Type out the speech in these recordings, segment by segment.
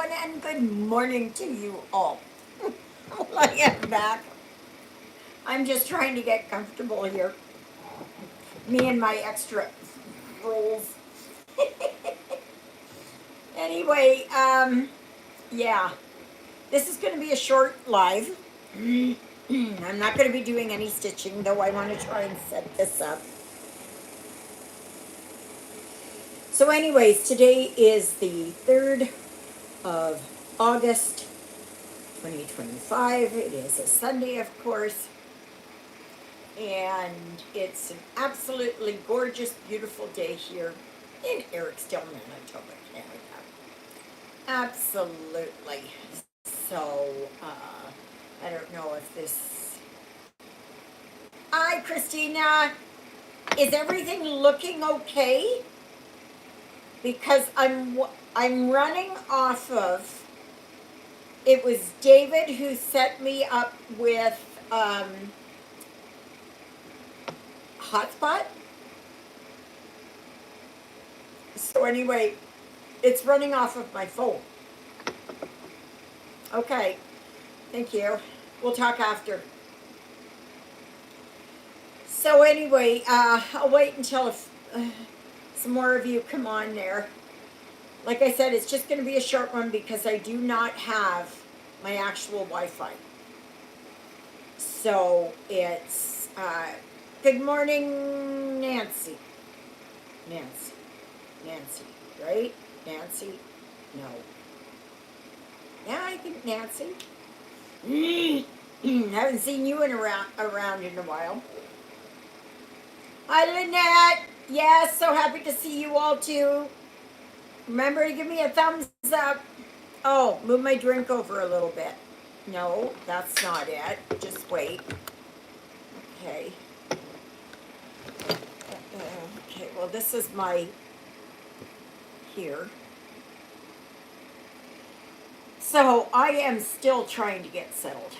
everyone, and good morning to you all. I am back. I'm just trying to get comfortable here. Me and my extra rolls. Anyway, yeah, this is going to be a short live. I'm not going to be doing any stitching, though I want to try and set this up. So, anyways, today is the 3rd of August, 2025. It is a Sunday, of course. And it's an absolutely gorgeous, beautiful day here in Ericsdale, Manitoba, Canada. Absolutely. So, I don't know if this. Hi, Christina. Is everything looking okay? Because I'm running off of. It was David who set me up with hotspot. So anyway, it's running off of my phone. Okay, thank you. We'll talk after. So anyway, I'll wait until some more of you come on there. Like I said, it's just going to be a short one because I do not have my actual Wi-Fi. So it's good morning, Nancy. Nancy, right? Nancy? No. Yeah, I think Nancy. Haven't seen you around in a while. Hi, Lynette. Yes, so happy to see you all too. Remember to give me a thumbs up. Oh, move my drink over a little bit. No, that's not it. Just wait. Okay. Okay, well, this is my here. So I am still trying to get settled.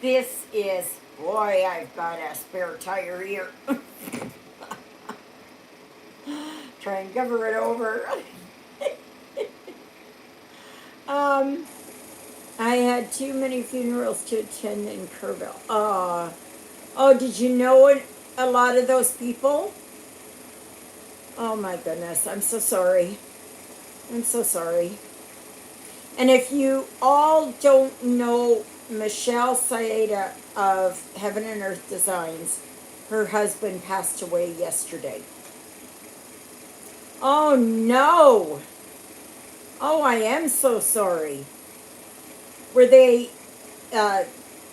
This is, boy, I've got a spare tire here. Try and cover it over. I had too many funerals to attend in Kerrville. Oh, did you know a lot of those people? Oh my goodness, I'm so sorry. I'm so sorry. And if you all don't know Michelle Saeda of Heaven and Earth Designs, her husband passed away yesterday. Oh no! Oh, I am so sorry. Were they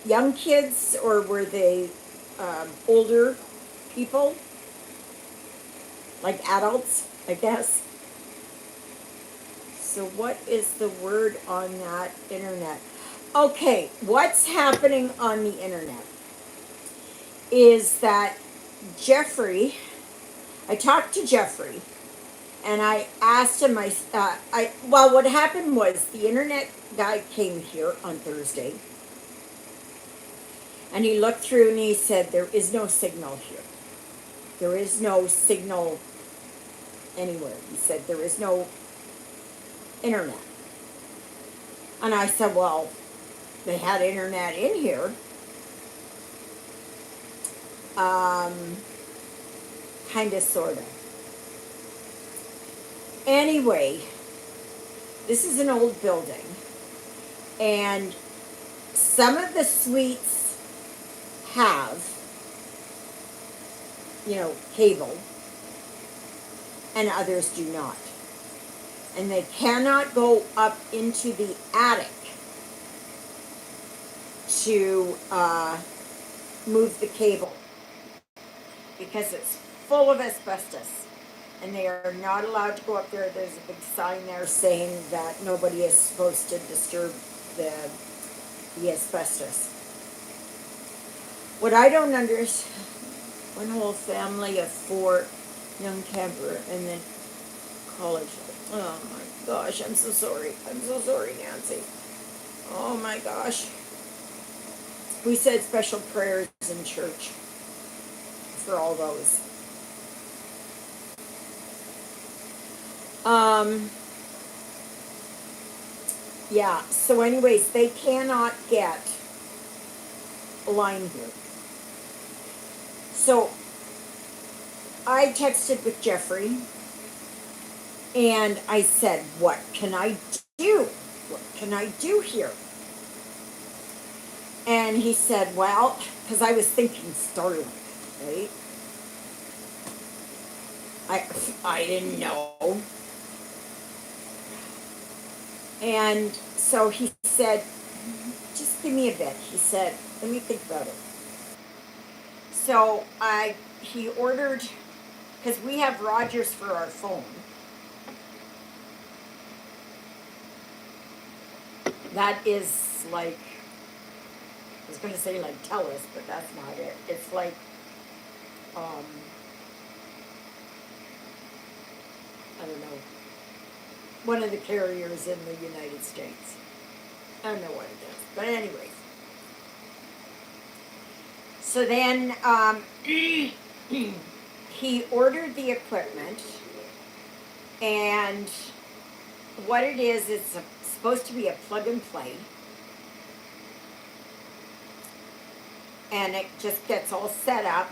young kids or were they older people? Like adults, I guess. So what is the word on that internet? Okay, what's happening on the internet is that Jeffrey, I talked to Jeffrey and I asked him, well, what happened was the internet guy came here on Thursday and he looked through and he said, there is no signal here. There is no signal anywhere. He said, there is no internet. And I said, well, they had internet in here. Kind of, sort of. Anyway, this is an old building. And some of the suites have, cable. And others do not. And they cannot go up into the attic to move the cable because it's full of asbestos and they are not allowed to go up there. There's a big sign there saying that nobody is supposed to disturb the asbestos. What I don't understand, one whole family of 4 young camper and then college. Oh my gosh, I'm so sorry. I'm so sorry, Nancy. Oh my gosh. We said special prayers in church for all those. Yeah, so anyways, they cannot get a line here. So I texted with Jeffrey and I said, what can I do? What can I do here? And he said, well, because I was thinking Starlink, right? I didn't know. And so he said, just give me a bit. He said, let me think about it. So he ordered, because we have Rogers for our phone. That is like, I was going to say like TELUS, but that's not it. It's like, um, I don't know, one of the carriers in the United States. I don't know what it is. But anyways. So then he ordered the equipment, and what it is, it's supposed to be a plug and play. And it just gets all set up,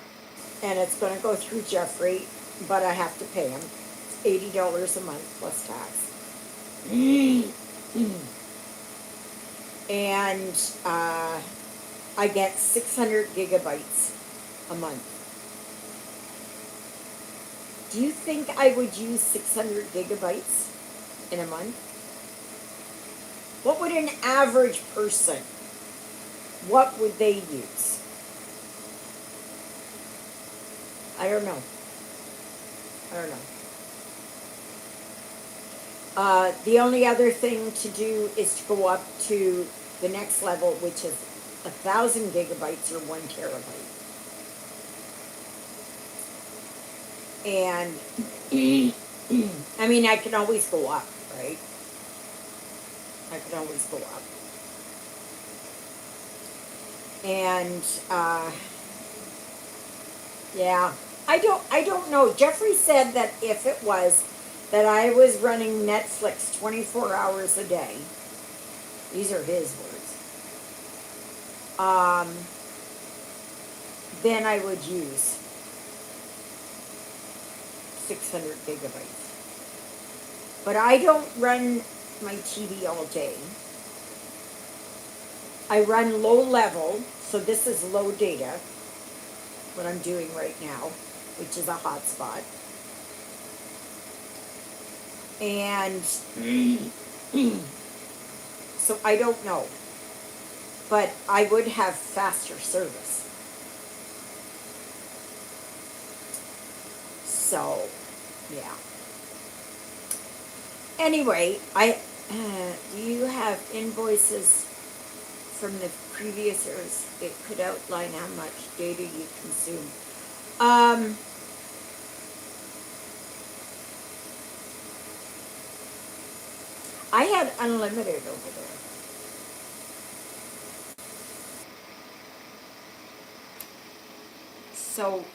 and it's going to go through Jeffrey, but I have to pay him. It's $80 a month plus tax. And I get 600 gigabytes a month. Do you think I would use 600 gigabytes in a month? What would an average person, what would they use? I don't know. The only other thing to do is to go up to the next level, which is 1,000 gigabytes or 1 terabyte. And I mean, I can always go up, right? I can always go up. And yeah, I don't know. Jeffrey said that if it was that I was running Netflix 24 hours a day, these are his words, then I would use 600 gigabytes. But I don't run my TV all day. I run low level, so this is low data, what I'm doing right now, which is a hotspot. And so I don't know, but I would have faster service. So, yeah. Anyway, do you have invoices from the previous years? It could outline how much data you consume. I had unlimited over there. So,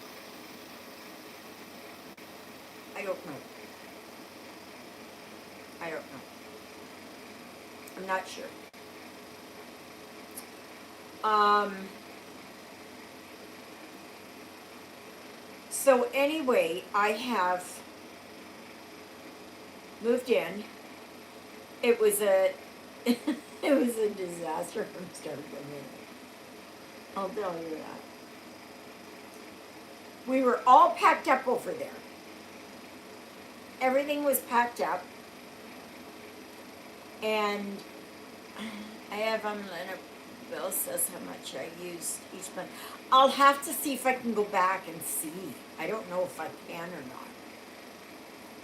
I don't know. I don't know. I'm not sure. So anyway, I have moved in. It was a it was a disaster from start to finish. I'll tell you that. We were all packed up over there. Everything was packed up, and I have Bill says how much I used each month. I'll have to see if I can go back and see. I don't know if I can or not,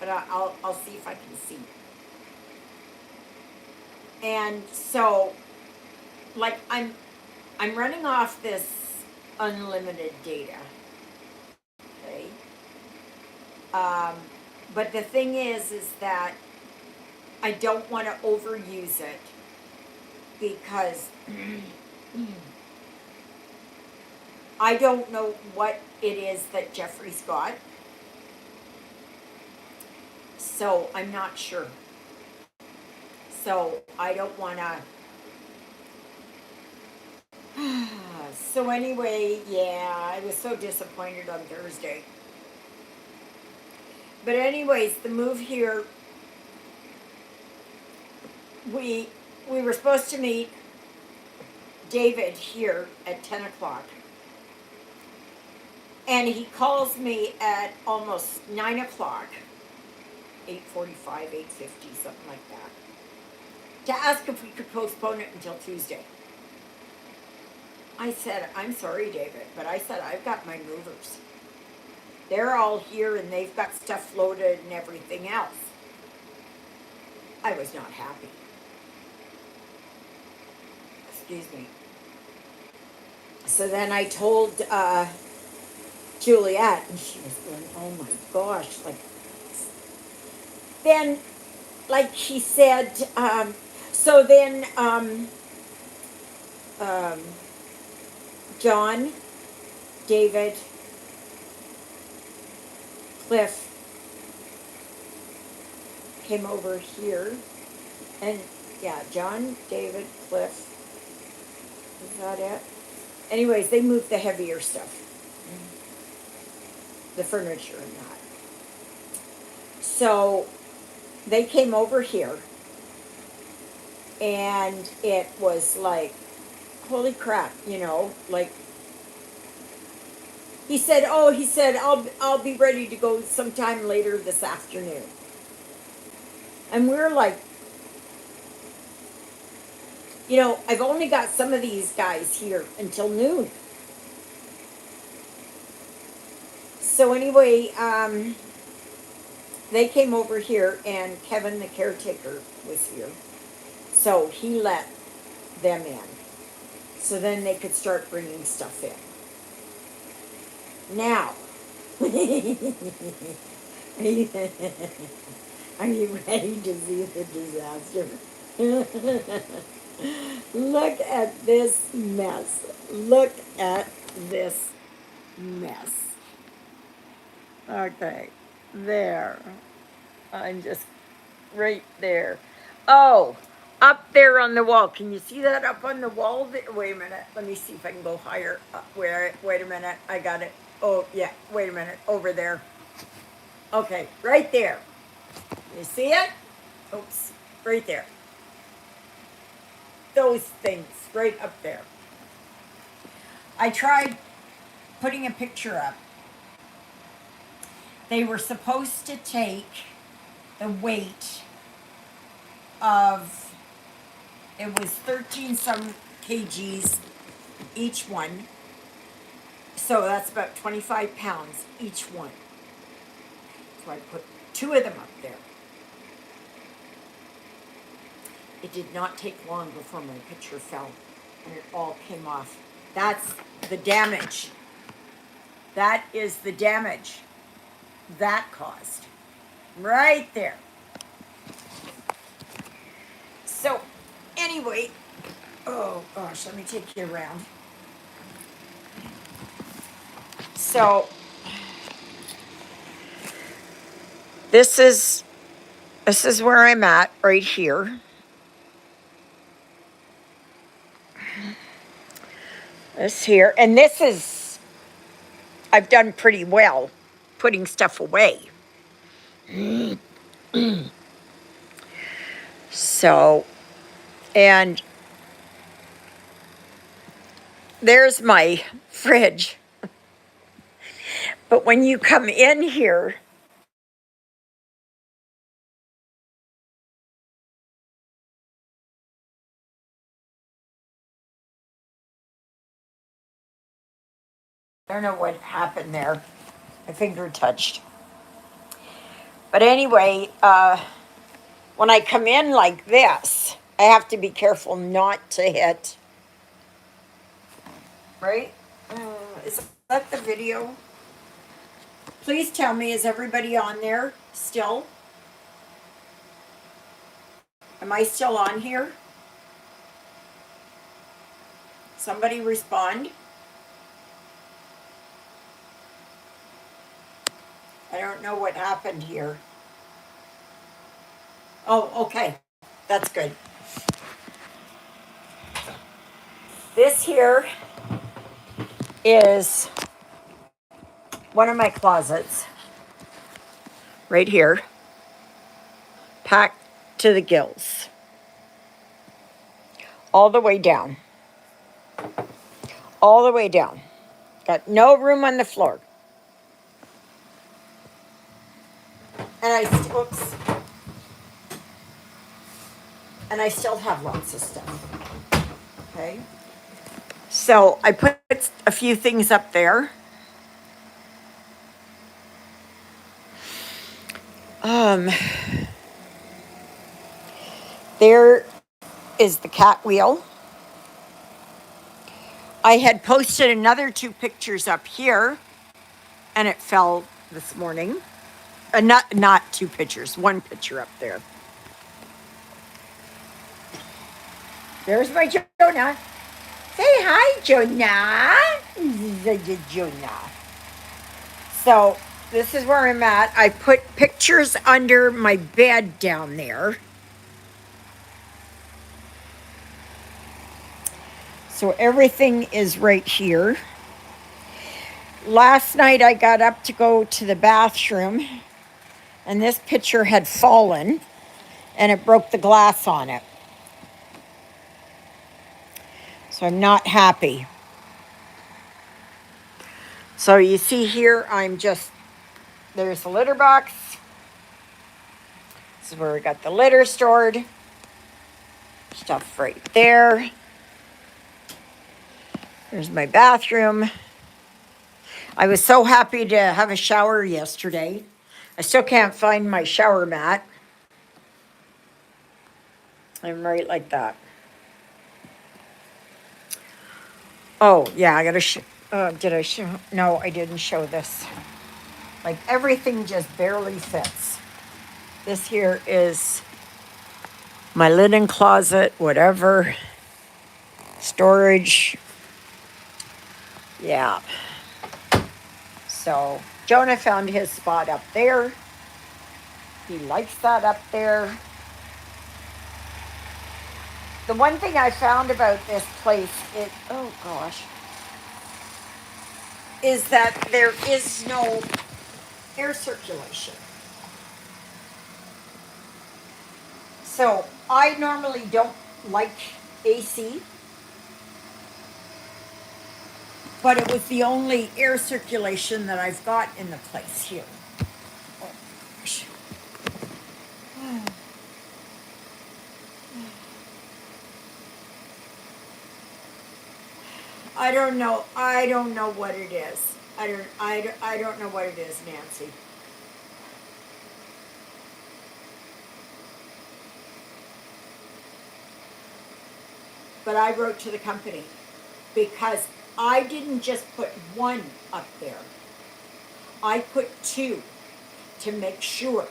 but I'll see if I can see. And so, like I'm running off this unlimited data. Okay. But the thing is that I don't want to overuse it because I don't know what it is that Jeffrey's got. So I'm not sure. So I don't want to. So anyway, yeah, I was so disappointed on Thursday. But anyways, the move here, we we were supposed to meet David here at 10 o'clock, and he calls me at almost 9 o'clock, 8:45, 8:50, something like that, to ask if we could postpone it until Tuesday. I said, I'm sorry, David, but I said I've got my movers. They're all here and they've got stuff loaded and everything else. I was not happy. Excuse me. So then I told Juliet, and she was going, oh my gosh. Then, like she said, so then um, John, David, Cliff came over here. And yeah, John, David, Cliff. Is that it? Anyways, they moved the heavier stuff, the furniture and that. So they came over here, and it was like, holy crap, like he said, I'll be ready to go sometime later this afternoon. And we're like, I've only got some of these guys here until noon. So anyway, they came over here, and Kevin, the caretaker, was here. So he let them in. So then they could start bringing stuff in. Now, are you ready to see the disaster? Look at this mess. Look at this mess. Okay, there. I'm just right there. Oh, up there on the wall. Can you see that up on the wall? Wait a minute. Let me see if I can go higher. Wait a minute. I got it. Oh, yeah. Wait a minute. Over there. Okay, right there. You see it? Oops. Right there. Those things right up there. I tried putting a picture up. They were supposed to take the weight of, it was 13 some kgs each one. So that's about 25 pounds each one. So I put 2 of them up there. It did not take long before my picture fell and it all came off. That's the damage. That is the damage that caused. Right there. So, anyway, oh gosh, let me take you around. So, this is where I'm at right here. This here, and I've done pretty well putting stuff away. So, and there's my fridge. But when you come in here, I don't know what happened there. My finger touched. But anyway, when I come in like this, I have to be careful not to hit. Right? Is that the video? Please tell me, is everybody on there still? Am I still on here? Somebody respond. I don't know what happened here. Oh, okay. That's good. This here is one of my closets. Right here. Packed to the gills. All the way down. All the way down. Got no room on the floor. And oops. And I still have lots of stuff. Okay. So I put a few things up there. There is the cat wheel. I had posted another 2 pictures up here, and it fell this morning. Not 2 pictures, 1 picture up there. There's my Jonah. Say hi, Jonah. Jonah. So this is where I'm at. I put pictures under my bed down there. So everything is right here. Last night I got up to go to the bathroom, and this picture had fallen, and it broke the glass on it. So I'm not happy. So you see here, there's the litter box. This is where we got the litter stored. Stuff right there. There's my bathroom. I was so happy to have a shower yesterday. I still can't find my shower mat. I'm right like that. Oh, yeah, I gotta did I show? No, I didn't show this. Like everything just barely fits. This here is my linen closet, whatever. Storage. Yeah. So Jonah found his spot up there. He likes that up there. The one thing I found about this place is that there is no air circulation. So I normally don't like AC, but it was the only air circulation that I've got in the place here. Oh, gosh. I don't know. I don't know what it is. I don't know what it is, Nancy. But I wrote to the company because I didn't just put one up there. I put 2 to make sure.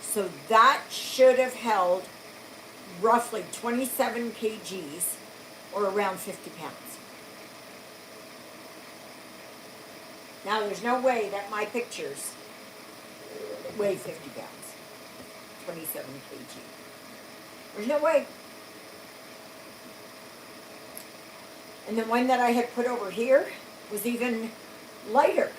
So that should have held roughly 27 kgs or around 50 pounds. Now there's no way that my pictures weigh 50 pounds, 27 kg. There's no way. And the one that I had put over here was even lighter.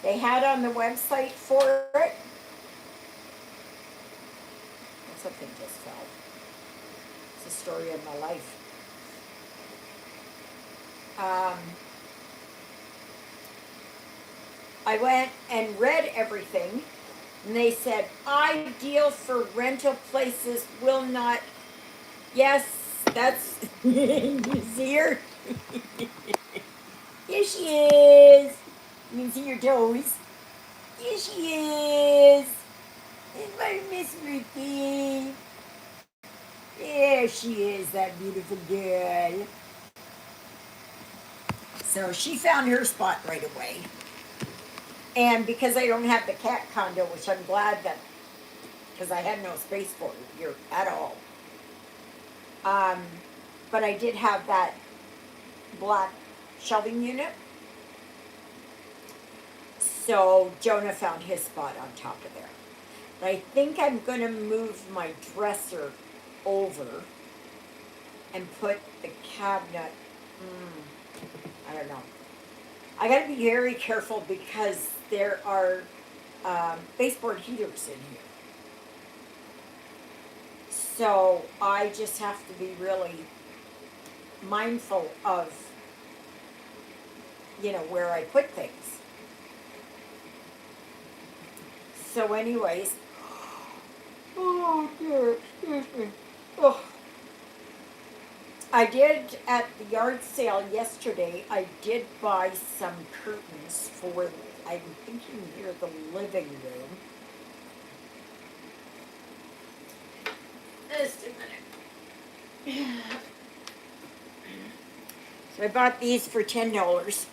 They had on the website for it. Something just fell. It's the story of my life. I went and read everything, and they said, ideal for rental places will not. Yes, that's. You see her? Here she is. You can see her toes. Here she is. It's my Miss Ruthie. There she is, that beautiful girl. So she found her spot right away. And because I don't have the cat condo, which I'm glad that, because I had no space for it here at all. But I did have that black shelving unit. So Jonah found his spot on top of there. But I think I'm going to move my dresser over and put the cabinet. I don't know. I got to be very careful because there are baseboard heaters in here. So I just have to be really mindful of, where I put things. So, anyways, oh dear, excuse me. Oh. I did at the yard sale yesterday. I did buy some curtains for, I'm thinking here, the living room. Just a minute. So I bought these for $10,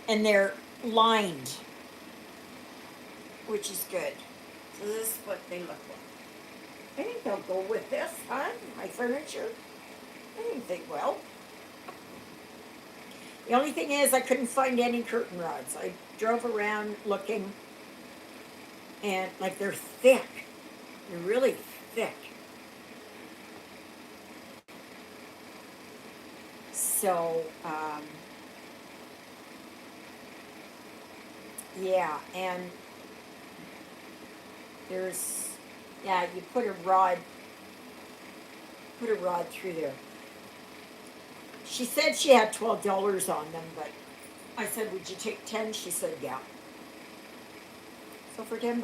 and they're lined, which is good. So this is what they look like. I think they'll go with this, huh? My furniture. I think they will. The only thing is I couldn't find any curtain rods. I drove around looking, and like they're thick. They're really thick. So, yeah, and there's, yeah, you put a rod through there. She said she had $12 on them, but I said, would you take 10? She said, yeah. So for $10.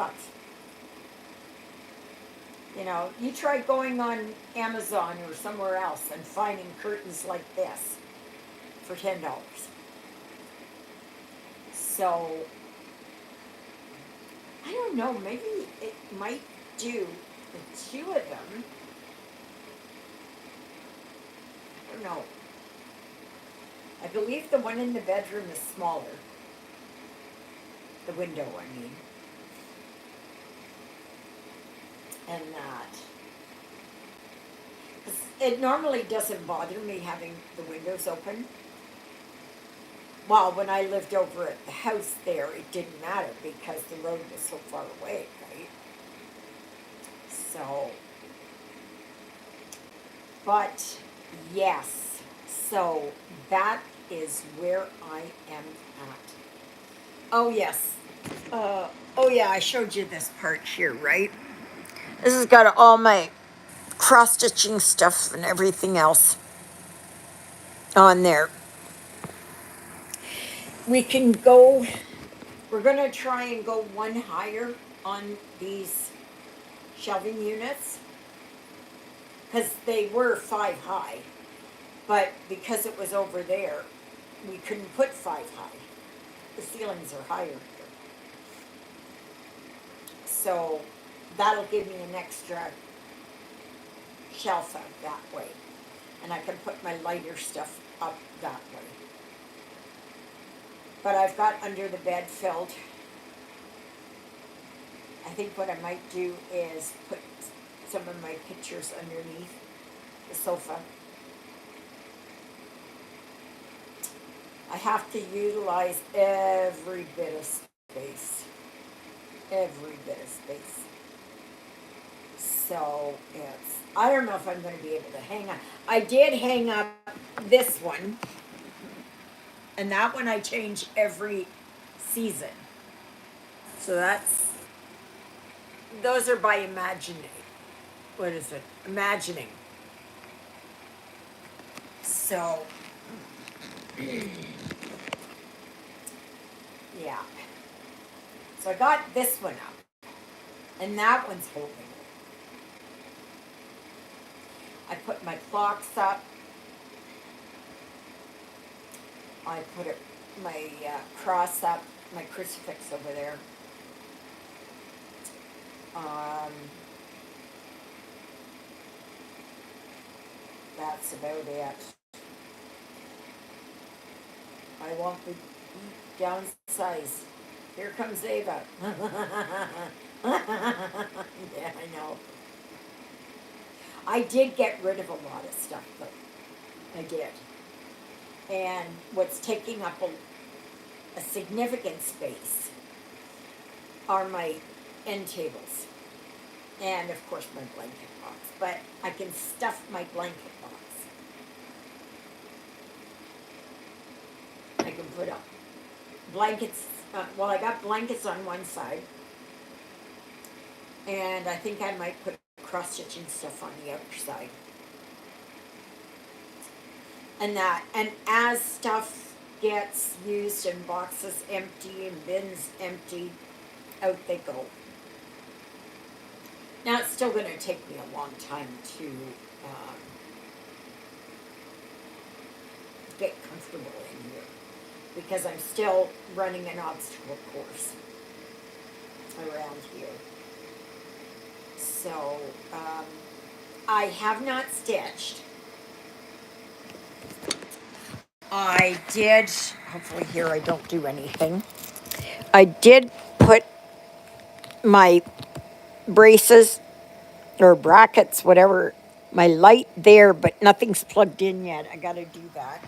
You try going on Amazon or somewhere else and finding curtains like this for $10. So, I don't know, maybe it might do the two of them. I don't know. I believe the one in the bedroom is smaller. The window, I mean. And that. 'Cause it normally doesn't bother me having the windows open. Well, when I lived over at the house there, it didn't matter because the road was so far away, right? So, but yes, so that is where I am at. Oh, yes. Oh, yeah, I showed you this part here, right? This has got all my cross-stitching stuff and everything else on there. We're going to try and go one higher on these shelving units because they were 5 high, but because it was over there, we couldn't put 5 high. The ceilings are higher here. So that'll give me an extra shelf out that way. And I can put my lighter stuff up that way. But I've got under the bed filled. I think what I might do is put some of my pictures underneath the sofa. I have to utilize every bit of space. Every bit of space. So I don't know if I'm going to be able to hang up. I did hang up this one. And that one I change every season. So those are by imagining. What is it? Imagining. So, yeah. So I got this one up. And that one's holding it. I put my clocks up. I put my cross up, my crucifix over there. That's about it. I won't be downsize. Here comes Ava. Yeah, I know. I did get rid of a lot of stuff, though. I did. And what's taking up a significant space are my end tables. And of course my blanket box. But I can stuff my blanket box. I can put up blankets. Well, I got blankets on one side. And I think I might put cross-stitching stuff on the other side. And that. And as stuff gets used and boxes empty and bins empty, out they go. Now it's still going to take me a long time to get comfortable in here because I'm still running an obstacle course around here. So I have not stitched. I did, hopefully here I don't do anything. I did put my braces or brackets, whatever, my light there, but nothing's plugged in yet. I got to do that.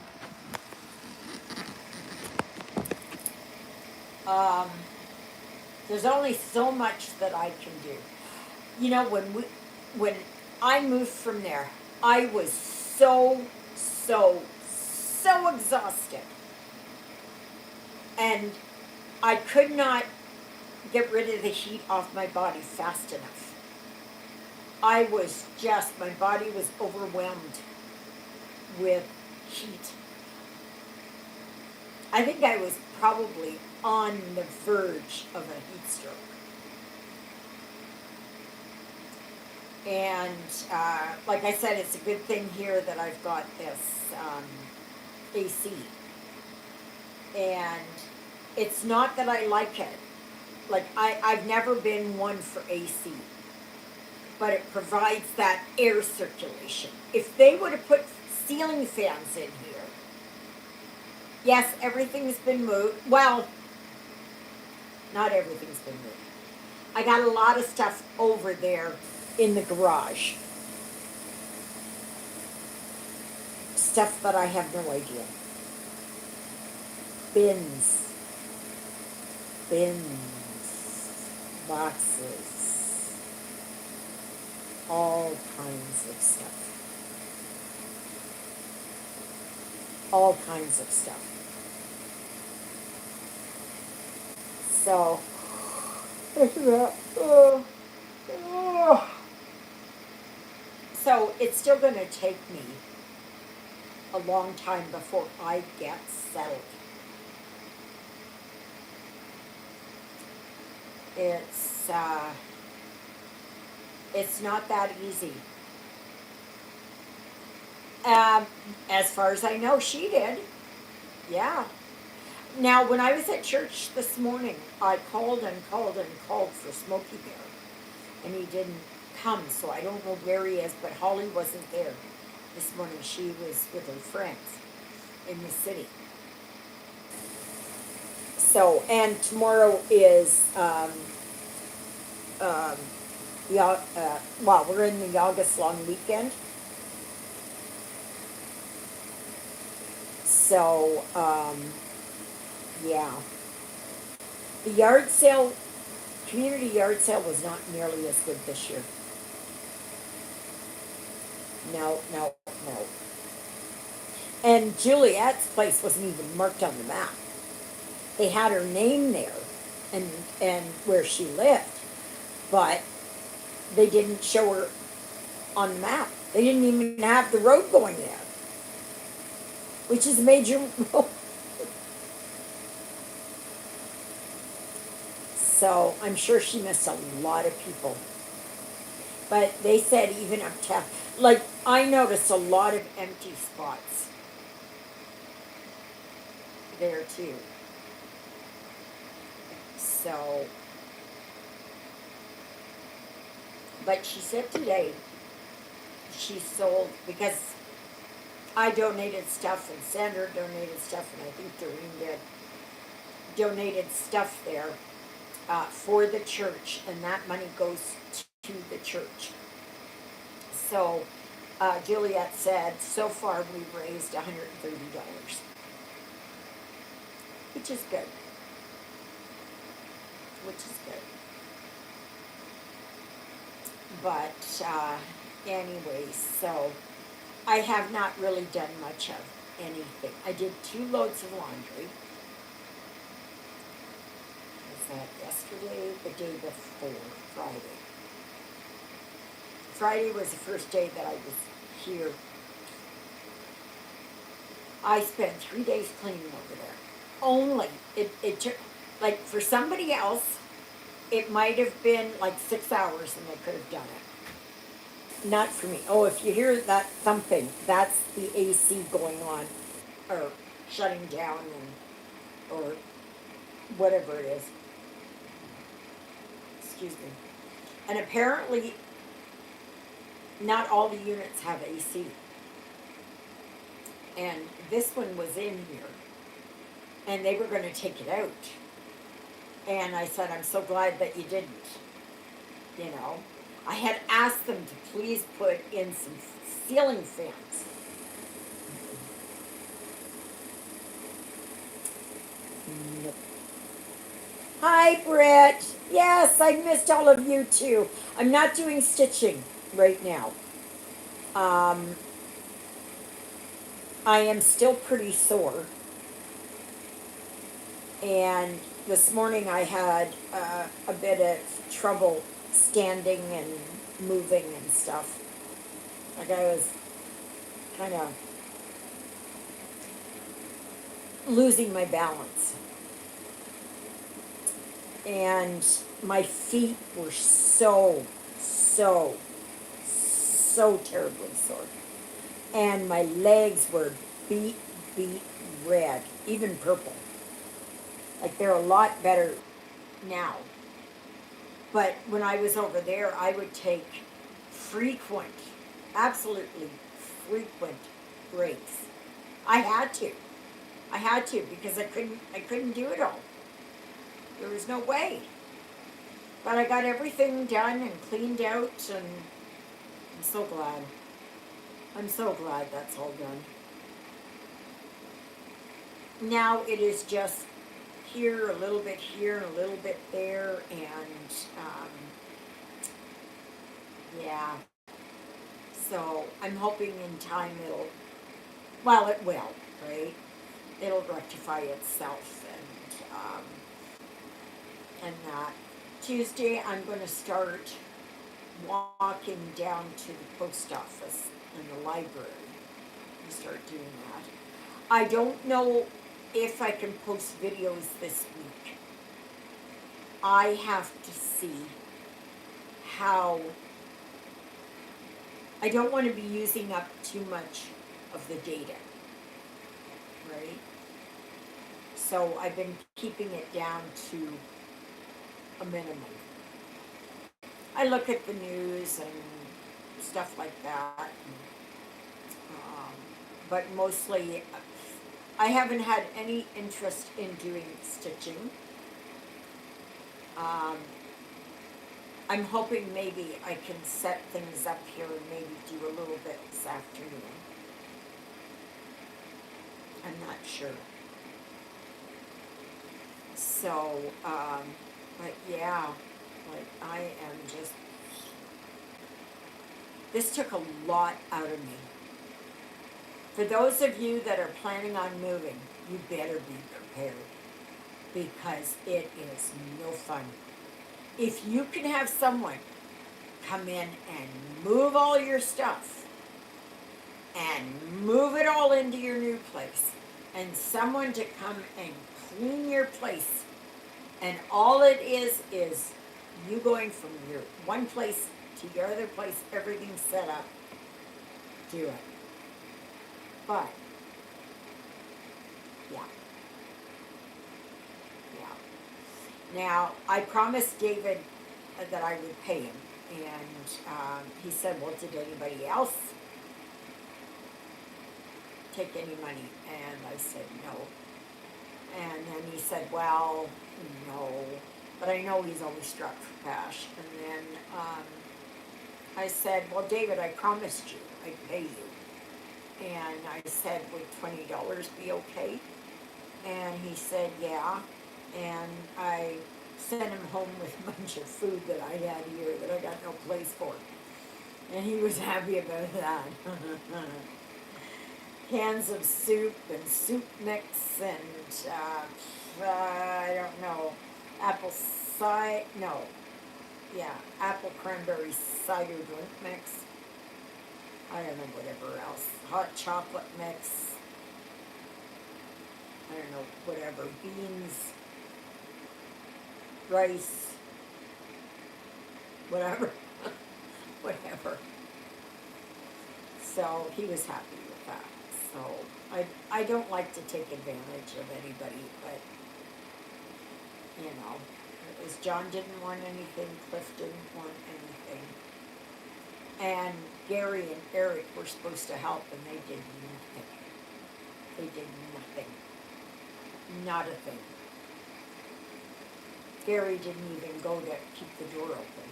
There's only so much that I can do. You know, when I moved from there, I was so exhausted, and I could not get rid of the heat off my body fast enough. I was just, my body was overwhelmed with heat. I think I was probably on the verge of a heat stroke. And like I said, it's a good thing here that I've got this AC. And it's not that I like it. Like, I've never been one for AC. But it provides that air circulation. If they would have put ceiling fans in here, yes, everything's been moved. Well, not everything's been moved. I got a lot of stuff over there in the garage. Stuff that I have no idea. Bins, boxes, all kinds of stuff. All kinds of stuff. So, so it's still going to take me a long time before I get settled. It's not that easy. As far as I know, she did. Yeah. Now, when I was at church this morning, I called for Smokey Bear, and he didn't come, so I don't know where he is, but Holly wasn't there this morning. She was with her friends in the city. So, and tomorrow is, well, we're in the August long weekend. So, yeah. The yard sale, community yard sale was not nearly as good this year. No. And Juliet's place wasn't even marked on the map. They had her name there and where she lived, but they didn't show her on the map. They didn't even have the road going there, which is a major road. So I'm sure she missed a lot of people. But they said even uptown, like I noticed a lot of empty spots there too. So, but she said today she sold, because I donated stuff and Sandra donated stuff and I think Doreen did, donated stuff there for the church, and that money goes to the church. So Juliet said so far we've raised $130. which is good. Which is good. But anyways, so I have not really done much of anything. I did 2 loads of laundry. Was that yesterday? The day before, Friday. Friday was the first day that I was here. I spent 3 days cleaning over there. Only. It took, like, for somebody else, it might have been like 6 hours and they could have done it. Not for me. Oh, if you hear that thumping, that's the AC going on, or shutting down, or whatever it is. Excuse me. And apparently, not all the units have AC. And this one was in here, and they were going to take it out. And I said, I'm so glad that you didn't. You know, I had asked them to please put in some ceiling fans. Nope. Hi, Britt. Yes, I missed all of you too. I'm not doing stitching right now. I am still pretty sore. And this morning I had a bit of trouble standing and moving and stuff. Like I was kind of losing my balance. And my feet were so terribly sore. And my legs were beat red, even purple. Like they're a lot better now. But when I was over there, I would take frequent, absolutely frequent breaks. I had to. I had to because I couldn't do it all. There was no way. But I got everything done and cleaned out, and I'm so glad. I'm so glad that's all done. Now it is just here, a little bit here, and a little bit there, and yeah. So I'm hoping in time well, it will, right? It'll rectify itself, and that. Tuesday, I'm going to start walking down to the post office and the library and start doing that. I don't know if I can post videos this week. I have to see how. I don't want to be using up too much of the data, right? So I've been keeping it down to a minimum. I look at the news and stuff like that, but mostly I haven't had any interest in doing stitching. I'm hoping maybe I can set things up here and maybe do a little bit this afternoon. I'm not sure. So, but yeah, like I am just, this took a lot out of me. For those of you that are planning on moving, you better be prepared because it is no fun. If you can have someone come in and move all your stuff and move it all into your new place, and someone to come and clean your place, and all it is you going from your one place to your other place, everything's set up, do it. But, yeah. Now, I promised David that I would pay him, and he said, well, did anybody else take any money? And I said, no. And then he said, well, no, but I know he's always struck for cash. And then I said, well, David, I promised you I'd pay you. And I said, would $20 be okay? And he said, yeah. And I sent him home with a bunch of food that I had here that I got no place for. And he was happy about that. Cans of soup and soup mix and I don't know, apple cider, no, yeah, apple cranberry cider drink mix. I don't know, whatever else. Hot chocolate mix. I don't know, whatever. Beans, rice, whatever. Whatever. So he was happy with that. So I don't like to take advantage of anybody, but you know, it was John didn't want anything, Cliff didn't want anything. And Gary and Eric were supposed to help and they did nothing. They did nothing. Not a thing. Gary didn't even go to keep the door open.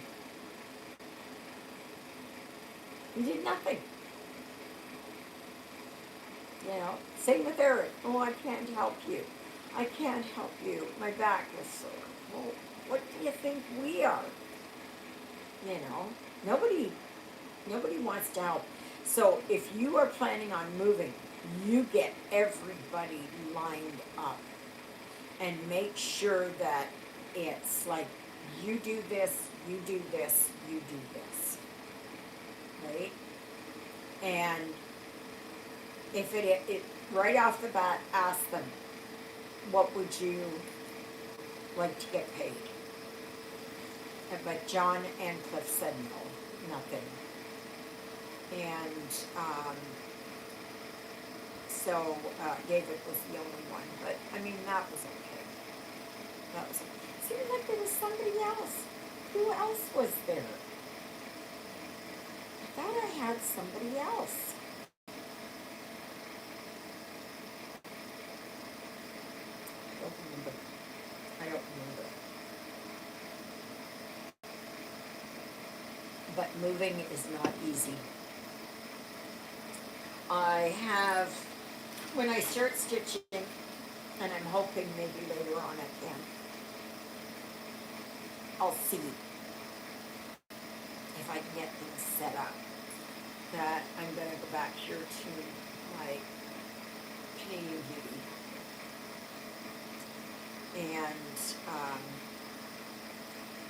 He did nothing. You know, same with Eric. Oh, I can't help you. I can't help you. My back is sore. Well, what do you think we are? You know, nobody wants to help. So if you are planning on moving, you get everybody lined up and make sure that it's like you do this, you do this, you do this. Right? And if it right off the bat, ask them, what would you like to get paid? But John and Cliff said no, nothing. And so David was the only one, but I mean that was okay. That was okay. Seemed like there was somebody else. Who else was there? I thought I had somebody else. Don't remember. I don't remember. But moving is not easy. I have, when I start stitching, and I'm hoping maybe later on I can, I'll see if I can get things set up. That I'm going to go back here to my Canadian Beauty. And,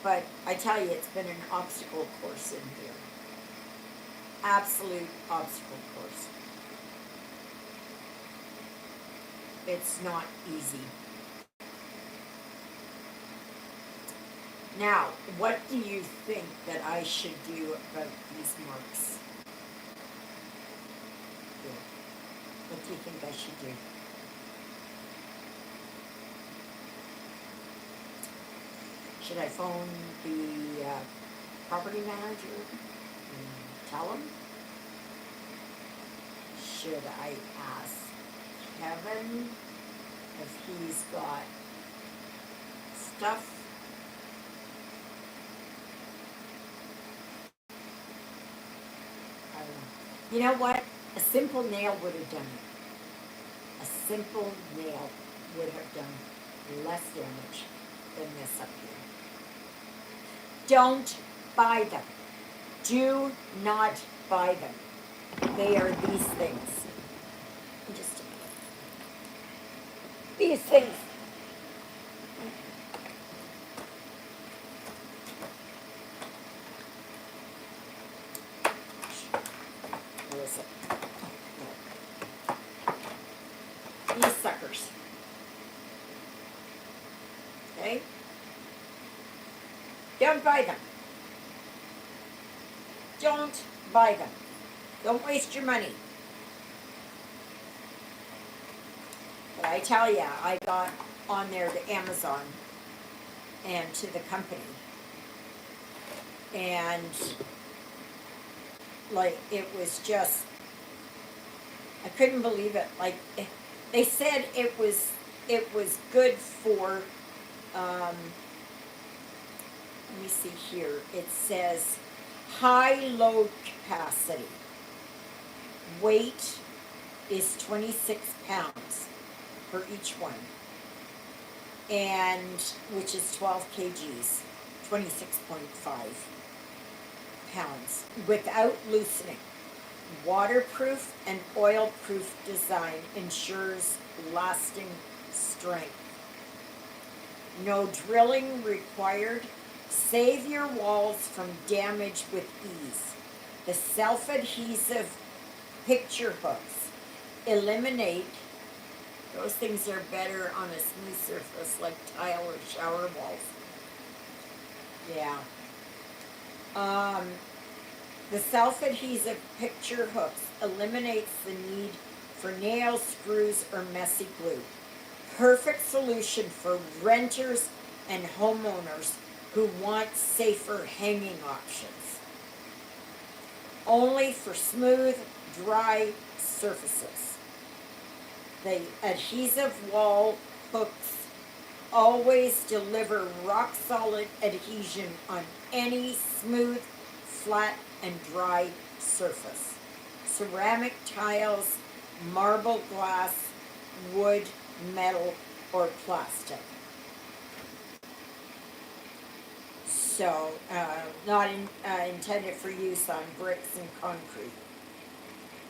but I tell you, it's been an obstacle course in here. Absolute obstacle course. It's not easy. Now, what do you think that I should do about these marks? What do you think I should do? Should I phone the property manager and tell him? Should I ask Kevin if he's got stuff? I don't know. You know what? A simple nail would have done it. A simple nail would have done less damage than this up here. Don't buy them. Do not buy them. They are these things. Just these things. Where is it? These suckers. Okay? Don't buy them. Don't buy them. Don't waste your money. But I tell ya, I got on there to Amazon and to the company. And like it was just, I couldn't believe it. Like they said it was good for let me see here. It says high load capacity. Weight is 26 pounds. for each one, and which is 12 kgs, 26.5 pounds, without loosening. Waterproof and oil-proof design ensures lasting strength. No drilling required. Save your walls from damage with ease. The self-adhesive picture hooks eliminate, those things are better on a smooth surface like tile or shower walls. Yeah. The self-adhesive picture hooks eliminates the need for nails, screws, or messy glue. Perfect solution for renters and homeowners who want safer hanging options. Only for smooth, dry surfaces. The adhesive wall hooks always deliver rock solid adhesion on any smooth, flat, and dry surface. Ceramic tiles, marble glass, wood, metal, or plastic. So, not intended for use on bricks and concrete,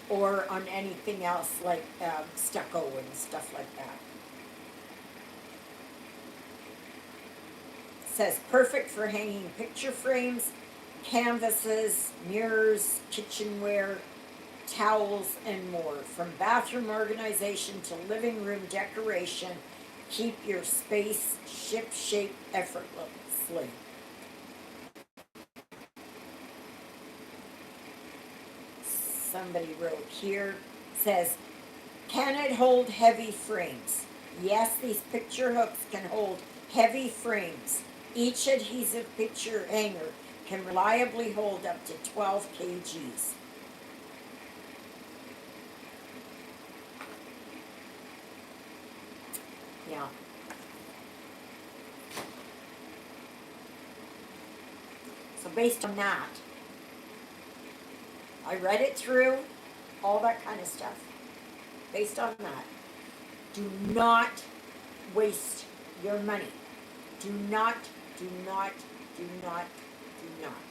or on anything else like stucco and stuff like that. It says perfect for hanging picture frames, canvases, mirrors, kitchenware, towels, and more. From bathroom organization to living room decoration, keep your space ship-shape effortlessly. Somebody wrote here, says, can it hold heavy frames? Yes, these picture hooks can hold heavy frames. Each adhesive picture hanger can reliably hold up to 12 kgs. Yeah. So based on that, I read it through, all that kind of stuff. Based on that, do not waste your money. Do not, do not, do not, do not.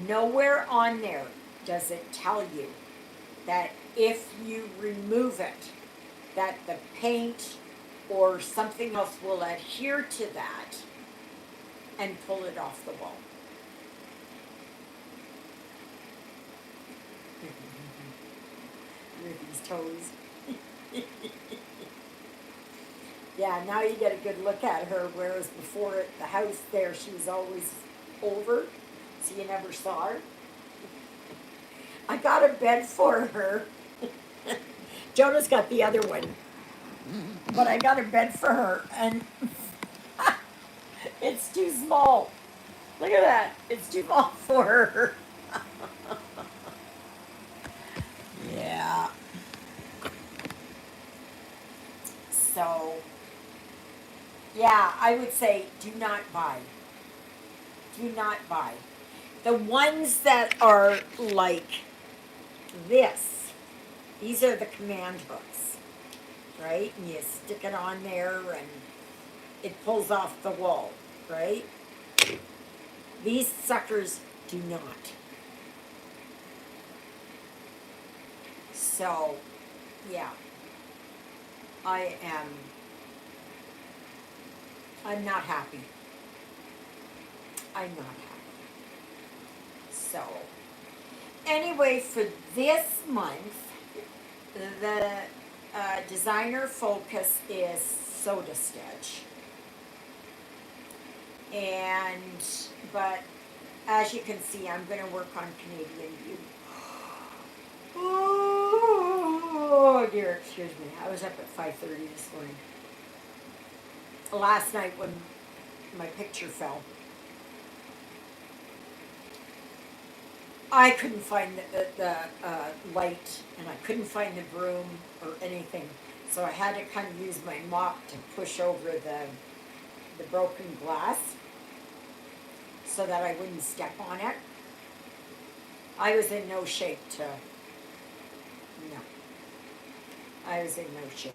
Nowhere on there does it tell you that if you remove it, that the paint or something else will adhere to that and pull it off the wall. Ruby's toes. Yeah, now you get a good look at her, whereas before at the house there, she was always over, so you never saw her. I got a bed for her. Jonah's got the other one, but I got a bed for her, and it's too small. Look at that, it's too small for her. Yeah. So, yeah, I would say do not buy. Do not buy. The ones that are like this, these are the command hooks, right? And you stick it on there and it pulls off the wall, right? These suckers do not. So, yeah, I'm not happy. I'm not happy. So, anyway, for this month, the designer focus is Soda Stitch. But as you can see, I'm going to work on Canadian Beauty. Oh dear, excuse me. I was up at 5:30 this morning. Last night when my picture fell, I couldn't find the light, and I couldn't find the broom or anything. So I had to kind of use my mop to push over the broken glass so that I wouldn't step on it. I was in no shape to, no. I was in no shape.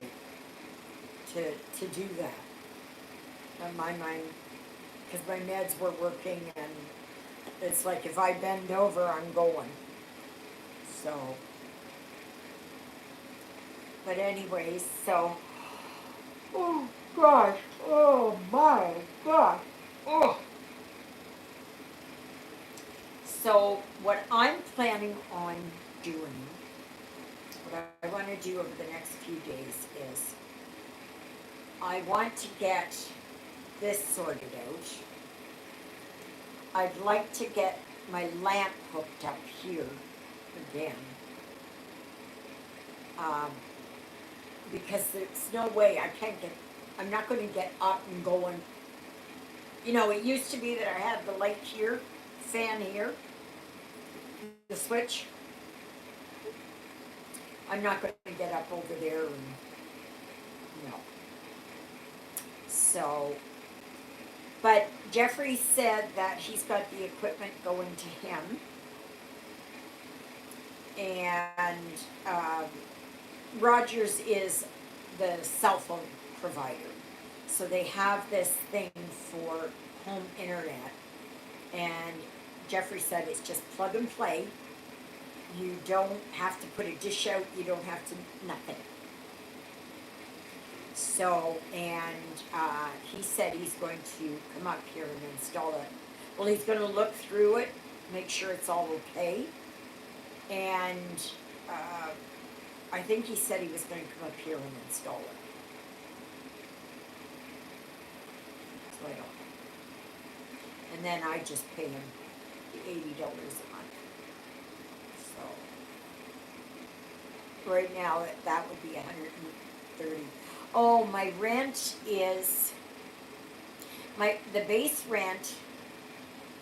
to do that. On my mind, because my meds were working, and it's like if I bend over, I'm going. So, but anyways, so, oh gosh, oh my gosh, oh. So what I'm planning on doing, what I want to do over the next few days is, I want to get this sorted out. I'd like to get my lamp hooked up here again. Because there's no way I'm not going to get up and going. You know, it used to be that I had the light here, fan here, the switch. I'm not going to get up over there and, no. So, but Jeffrey said that he's got the equipment going to him. And Rogers is the cell phone provider. So they have this thing for home internet. And Jeffrey said it's just plug and play. You don't have to put a dish out, you don't have to, nothing. So, and he said he's going to come up here and install it. Well, he's going to look through it, make sure it's all okay. And I think he said he was going to come up here and install it. So I don't know. And then I just pay him the $80 a month. So right now that would be $130. Oh, my rent is the base rent.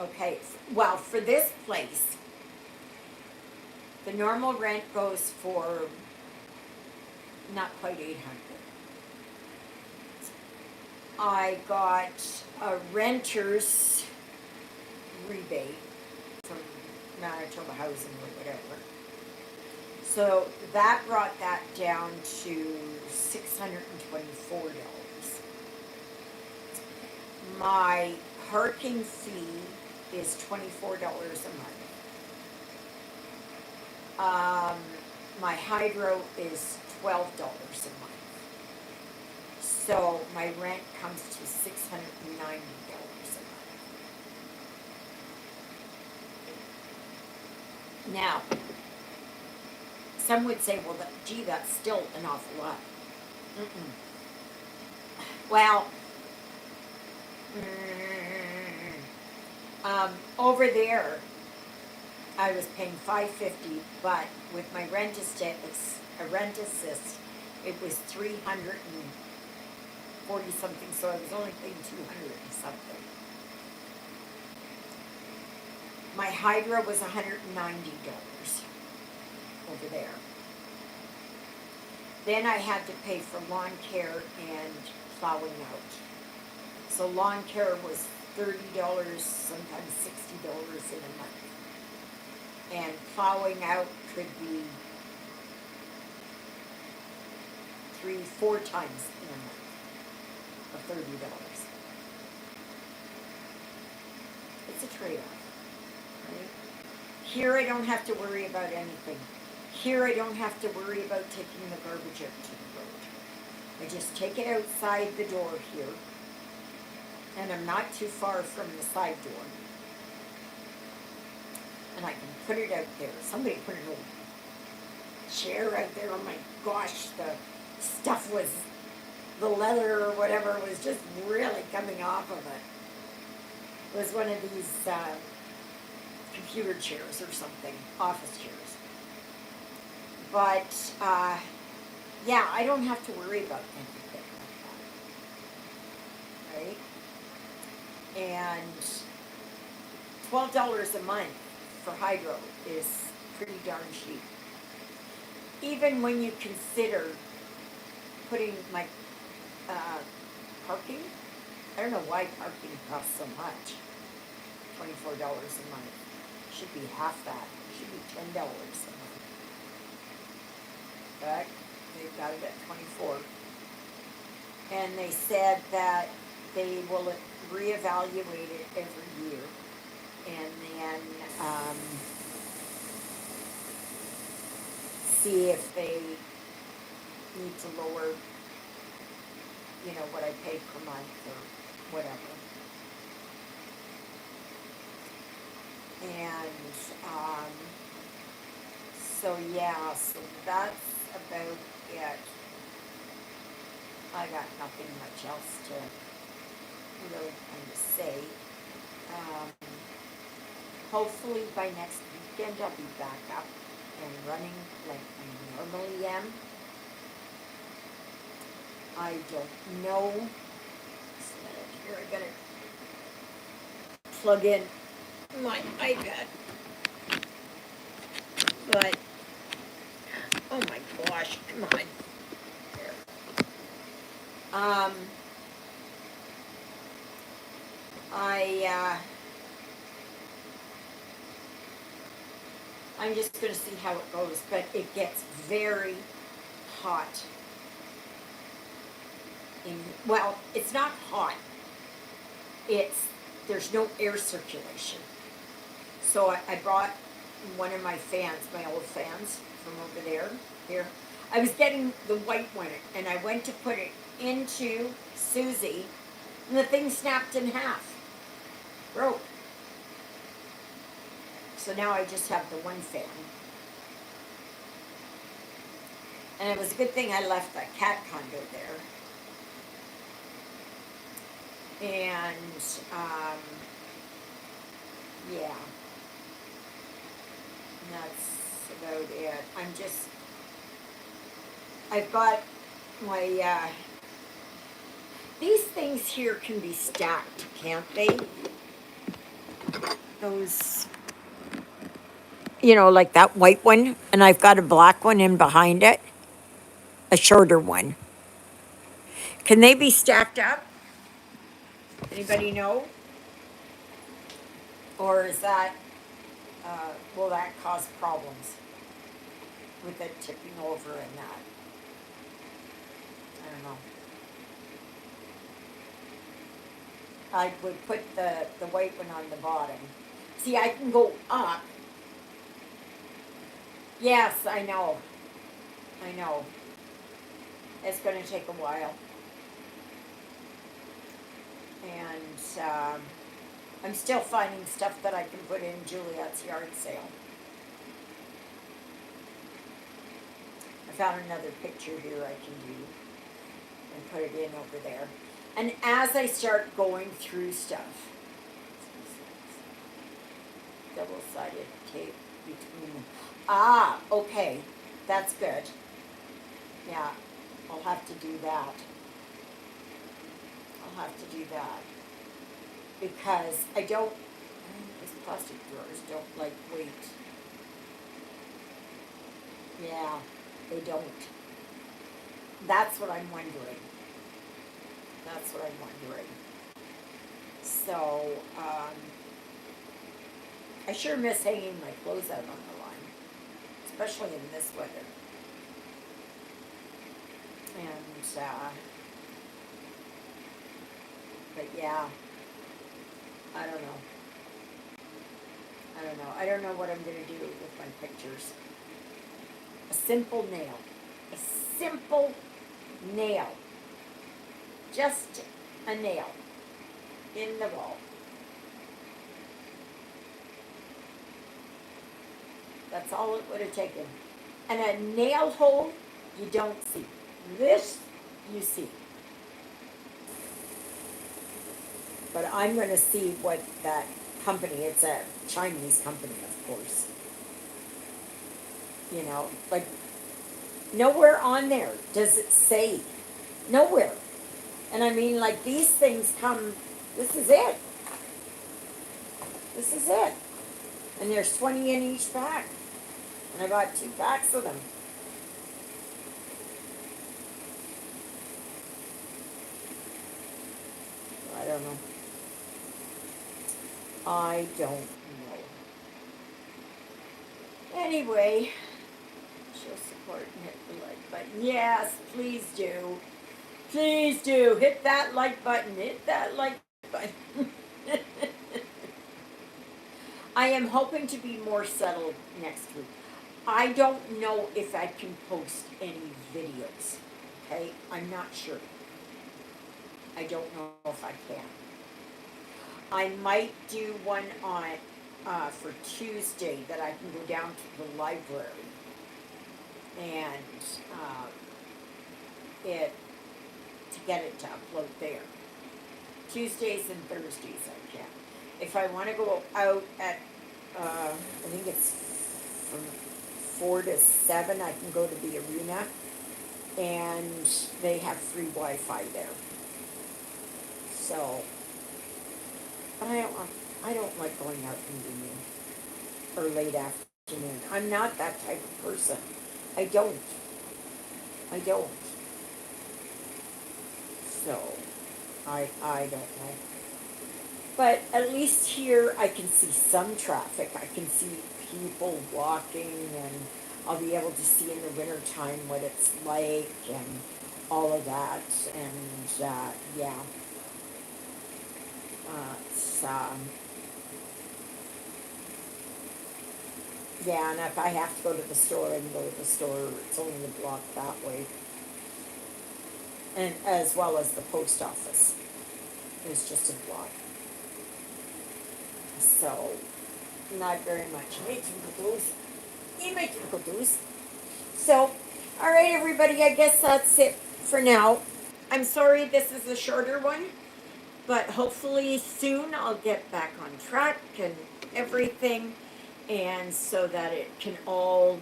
Okay, well, for this place, the normal rent goes for not quite $800. I got a renter's rebate from Manitoba Housing or whatever. So that brought that down to $624. My parking fee is $24 a month. My hydro is $12 a month. So my rent comes to $690 a month. Now, some would say, well, gee, that's still an awful lot. Well, over there, I was paying $550, but with my rent assist, it was $340 something, so I was only paying $200 and something. My hydro was $190 over there. Then I had to pay for lawn care and plowing out. So lawn care was $30, sometimes $60 in a month. And plowing out could be 3-4 times in a month of $30. It's a trade-off, right? Here I don't have to worry about anything. Here I don't have to worry about taking the garbage out to the road. I just take it outside the door here, and I'm not too far from the side door. And I can put it out there. Somebody put an old chair out there. Oh my gosh, the stuff was, the leather or whatever was just really coming off of it. It was one of these computer chairs or something, office chairs. But, yeah, I don't have to worry about anything like that. Right? And $12 a month for hydro is pretty darn cheap. Even when you consider putting my parking, I don't know why parking costs so much. $24 a month. Should be half that. Should be $10 a month. But they've got it at 24. and they said that they will reevaluate it every year, and then see if they need to lower, what I pay per month or whatever. And so yeah, so that's about it. I got nothing much else to really kind of say. Um, Hopefully by next weekend I'll be back up and running like I normally am. I don't know. Just a minute here, I gotta plug in my iPad. But, oh my gosh, come on. There. I, I'm just gonna see how it goes, but it gets very hot. Well, it's not hot. There's no air circulation. So I brought one of my fans, my old fans from over there, here. I was getting the white one, and I went to put it into Susie, and the thing snapped in half. Broke. So now I just have the one fan. And it was a good thing I left the cat condo there. And, yeah. And that's about it. I've got my, these things here can be stacked, can't they? Those, like that white one, and I've got a black one in behind it, a shorter one. Can they be stacked up? Anybody know? Or is that, will that cause problems with it tipping over and that? I don't know. I would put the white one on the bottom. See, I can go up. Yes, I know. I know. It's going to take a while. And I'm still finding stuff that I can put in Juliet's yard sale. I found another picture here I can do and put it in over there. And as I start going through stuff, double-sided tape between them. Ah, okay, that's good. Yeah, I'll have to do that. I'll have to do that. Because I don't, these plastic drawers don't like weight. Yeah, they don't. That's what I'm wondering. That's what I'm wondering. So, I sure miss hanging my clothes out on the line, especially in this weather. And, but yeah, I don't know. I don't know what I'm going to do with my pictures. A simple nail. A simple nail. Just a nail in the wall. That's all it would have taken. And a nail hole you don't see. This you see. But I'm going to see what that company, it's a Chinese company, of course. Like nowhere on there does it say. Nowhere. And I mean, like these things come, this is it. This is it. And there's 20 in each pack. And I bought 2 packs of them. I don't know. I don't know. Anyway, show support and hit the like button. Yes, please do. Please do. Hit that like button. Hit that like button. I am hoping to be more settled next week. I don't know if I can post any videos. Okay? I'm not sure. I don't know if I can. I might do one on for Tuesday that I can go down to the library and it to get it to upload there. Tuesdays and Thursdays I can. If I want to go out at I think it's from 4 to 7, I can go to the arena and they have free Wi-Fi there. So, but I don't like going out in the evening or late afternoon. I'm not that type of person. I don't. I don't. So, I don't know. But at least here I can see some traffic. I can see people walking and I'll be able to see in the wintertime what it's like and all of that. And yeah, it's, yeah, and if I have to go to the store, I can go to the store. It's only a block that way. And as well as the post office. It's just a block. So, not very much. You make those. So, all right, everybody. I guess that's it for now. I'm sorry this is a shorter one, but hopefully soon I'll get back on track and everything, and so that it can all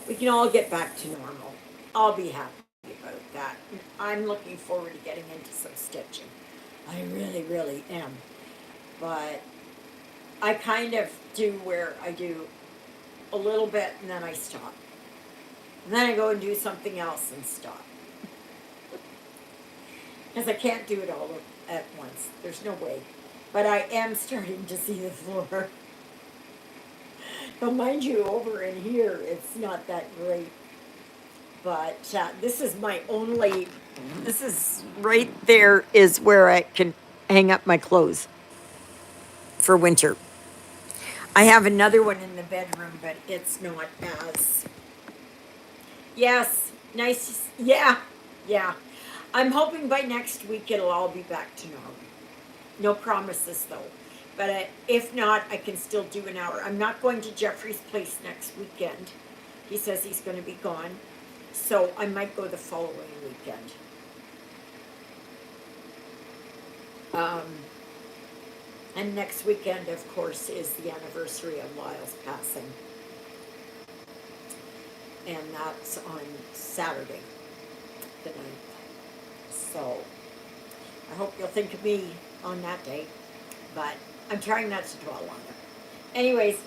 we can all get back to normal. I'll be happy about that. I'm looking forward to getting into some stitching. I really, really am. But I kind of do where I do a little bit and then I stop. And then I go and do something else and stop. Because I can't do it all at once. There's no way. But I am starting to see the floor. Though mind you, over in here, it's not that great. But this is my only, this is right there is where I can hang up my clothes for winter. I have another one in the bedroom, but it's not as, yes, nice, yeah, yeah. I'm hoping by next week it'll all be back to normal. No promises though. But if not, I can still do an hour. I'm not going to Jeffrey's place next weekend. He says he's going to be gone. So I might go the following weekend. And next weekend, of course, is the anniversary of Lyle's passing. And that's on Saturday, the 9th. So I hope you'll think of me on that day. But I'm trying not to dwell on it. Anyways,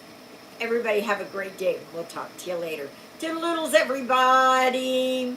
everybody have a great day. We'll talk to you later. Toodaloodles, everybody.